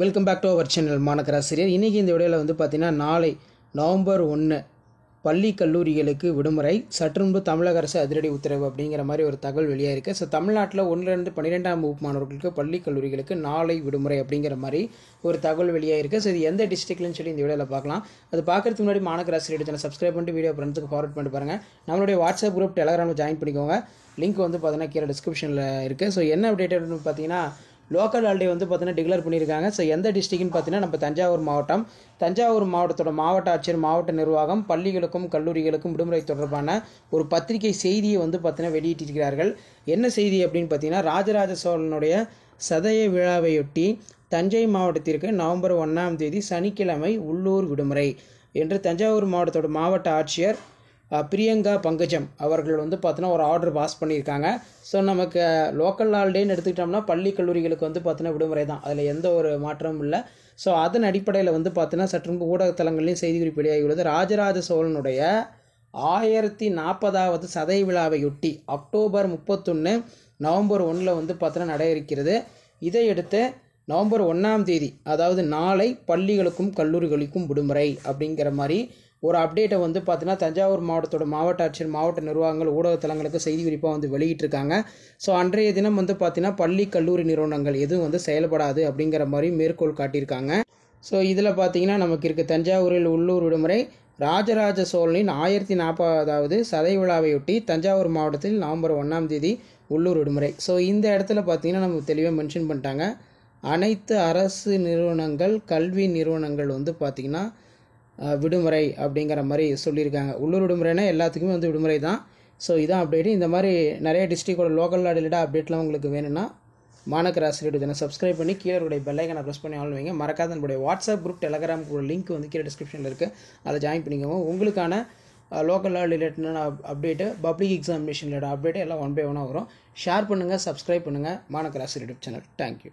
Welcome back to our channel மாநகராசிரியர். இன்றைக்கி இந்த வீடியோவில் வந்து பார்த்திங்கன்னா நாளை நவம்பர் 1 பள்ளி கல்லூரிகளுக்கு விடுமுறை. சற்று முன்பு தமிழக அரசு அதிரடி உத்தரவு அப்படிங்கிற மாதிரி ஒரு தகவல் வெளியாக இருக்குது. ஸோ தமிழ்நாட்டில் 1லேருந்து 12ஆம் வகுப்பு மாணவர்களுக்கு பள்ளி கல்லூரிகளுக்கு நாளை விடுமுறை அப்படிங்கிற மாதிரி ஒரு தகவல் வெளியாக இருக்குது. ஸோ இது எந்த டிஸ்ட்ரிக்ட்லன்னு சொல்லி இந்த வீடியோவில் பார்க்கலாம். அது பார்க்குறதுக்கு முன்னாடி மாநகராசிரியர் சேனல் சப்ஸ்கிரைப் பண்ணிட்டு வீடியோ ஃப்ரெண்ட்ஸுக்கு ஃபார்வர்ட் பண்ணிட்டு பாருங்கள். நம்மளுடைய வாட்ஸ்அப் குரூப் டெலகிராமில் ஜாயின் பண்ணிக்கோங்க. லிங்க் வந்து பார்த்தீங்கன்னா கீழே டிஸ்கிரிப்ஷனில் இருக்குது. ஸோ என்ன அப்டேட்னு பார்த்தீங்கன்னா லோக்கல் ஹாலிடே வந்து பார்த்தீங்கன்னா டிக்ளேர் பண்ணியிருக்காங்க. ஸோ எந்த டிஸ்ட்ரிக்ட்னு பார்த்தீங்கன்னா நம்ம தஞ்சாவூர் மாவட்டம். தஞ்சாவூர் மாவட்டத்தோட மாவட்ட ஆட்சியர் மாவட்ட நிர்வாகம் பள்ளிகளுக்கும் கல்லூரிகளுக்கும் விடுமுறை தொடர்பான ஒரு பத்திரிகை செய்தியை வந்து பார்த்தீங்கன்னா வெளியிட்டிருக்கிறார்கள். என்ன செய்தி அப்படின்னு பார்த்தீங்கன்னா, ராஜராஜ சோழனுடைய சதய விழாவையொட்டி தஞ்சை மாவட்டத்திற்கு நவம்பர் 1ஆம் தேதி சனிக்கிழமை உள்ளூர் விடுமுறை என்று தஞ்சாவூர் மாவட்டத்தோட மாவட்ட ஆட்சியர் பிரியங்கா பங்கஜம் அவர்கள் வந்து பார்த்தீங்கன்னா ஒரு ஆர்டர் பாஸ் பண்ணியிருக்காங்க. ஸோ நமக்கு லோக்கல் ஹாலிடேன்னு எடுத்துக்கிட்டோம்னா பள்ளி கல்லூரிகளுக்கு வந்து பார்த்தீங்கன்னா விடுமுறை தான், அதில் எந்த ஒரு மாற்றமும் இல்லை. ஸோ அதன் அடிப்படையில் வந்து பார்த்தீங்கன்னா சற்று ஊடகத்தலங்களையும் செய்திக்குறிப்பு வெளியாகியுள்ளது. ராஜராஜ சோழனுடைய 1040வது சதய விழாவையொட்டி அக்டோபர் 31 நவம்பர் 1 வந்து பார்த்தீங்கன்னா நட இருக்கிறது. இதையடுத்து நவம்பர் 1ஆம் தேதி அதாவது நாளை பள்ளிகளுக்கும் கல்லூரிகளுக்கும் விடுமுறை அப்படிங்கிற மாதிரி ஒரு அப்டேட்டை வந்து பார்த்தீங்கன்னா தஞ்சாவூர் மாவட்டத்தோட மாவட்ட ஆட்சியர் மாவட்ட நிர்வாகங்கள் ஊடகத்தலங்களுக்கு செய்தி குறிப்பாக வந்து வெளியிட்டிருக்காங்க. ஸோ அன்றைய தினம் வந்து பார்த்தீங்கன்னா பள்ளி கல்லூரி நிறுவனங்கள் எதுவும் வந்து செயல்படாது அப்படிங்கிற மாதிரி மேற்கோள் காட்டியிருக்காங்க. ஸோ இதில் பார்த்தீங்கன்னா நமக்கு இருக்க தஞ்சாவூரில் உள்ளூர் விடுமுறை. ராஜராஜ சோழனின் 1040வது சதய விழாவையொட்டி தஞ்சாவூர் மாவட்டத்தில் நவம்பர் 1ஆம் தேதி உள்ளூர் விடுமுறை. ஸோ இந்த இடத்துல பார்த்தீங்கன்னா நமக்கு தெளிவாக மென்ஷன் பண்ணிட்டாங்க. அனைத்து அரசு நிறுவனங்கள் கல்வி நிறுவனங்கள் வந்து பார்த்திங்கன்னா விடுமுறை அப்படிங்கிற மாதிரி சொல்லியிருக்காங்க. உள்ளூர் விடுமுறைனா எல்லாத்துக்குமே வந்து விடுமுறை தான். ஸோ இதான் அப்டேட்டு. இந்த மாதிரி நிறைய டிஸ்ட்ரிக்டோட லோக்கல் ரிலேட்டட் அப்டேட்லாம் உங்களுக்கு வேணும்னா மாநகராசிரியர் சேனல் சப்ஸ்கிரைப் பண்ணி கீழே உடைய பெல் ஐக்கானை ப்ரெஸ் பண்ணி ஆன் வைங்க. மறக்காத நம்மளுடைய வாட்ஸ்அப் குரூப் டெலகிராம் லிங்க் வந்து கீழே டிஸ்கிரிப்ஷனில் இருக்குது, அதை ஜாயின் பண்ணிக்கோங்க. உங்களுக்கான லோக்கல் ரிலேட்டடான update public examination related update எல்லாம் 1 by 1 வரும். ஷேர் பண்ணுங்கள், சப்ஸ்கிரைப் பண்ணுங்கள் மாநகராசிரியர் சேனல். தேங்க்யூ.